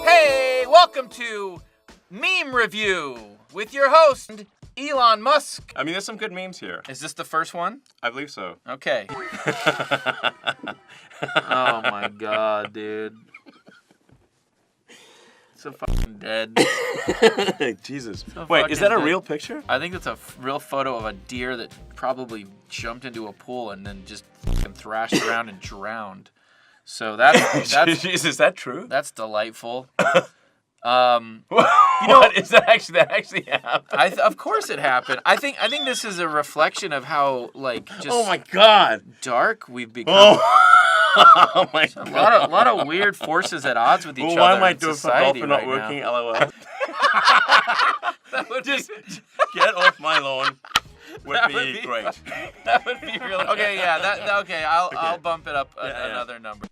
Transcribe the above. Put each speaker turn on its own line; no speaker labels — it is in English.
Hey, welcome to Meme Review with your host, Elon Musk.
I mean, there's some good memes here.
Is this the first one?
I believe so.
Okay. Oh my god, dude. So fucking dead.
Jesus.
So
Wait, is that a
fucking
real
dead.
picture?
I think that's a real photo of a deer that probably jumped into a pool and then just fucking thrashed around and drowned. So that's
Jeez, is that true?
that's delightful.
What is that actually happened?
Of course it happened. I think this is a reflection of how just
Oh my god.
dark we've become.
Oh my god.
A lot of weird forces at odds with each other.
Why am I
in
doing
society
for not
right
working?
now.
LOL.
That would
Just
be,
get off my lawn. Would
That
be
would be
great.
that would be really okay. Yeah, okay. I'll bump it up
Yeah.
another number.